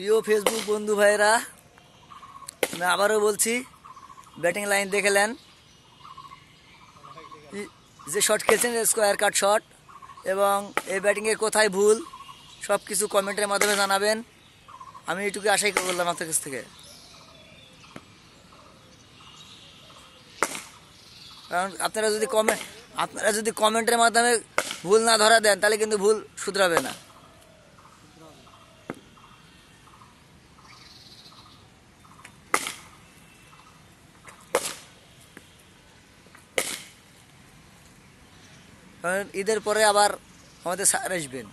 প্রিয় ফেসবুক বন্ধু ভাইরা, আমি আবারও বলছি, ব্যাটিং লাইন দেখে নেন। যে শট খেলছেন স্কোয়ার কাট শট, এবং এই ব্যাটিংয়ের কোথায় ভুল সব কিছু কমেন্টের মাধ্যমে জানাবেন। আমি এইটুকু আশাই করলাম আপনার কাছ থেকে, কারণ আপনারা যদি কমেন্টের মাধ্যমে ভুল না ধরা দেন তাহলে কিন্তু ভুল শুধরাবে না। কারণ ঈদের পরে আবার আমাদের স্যার আসবেন।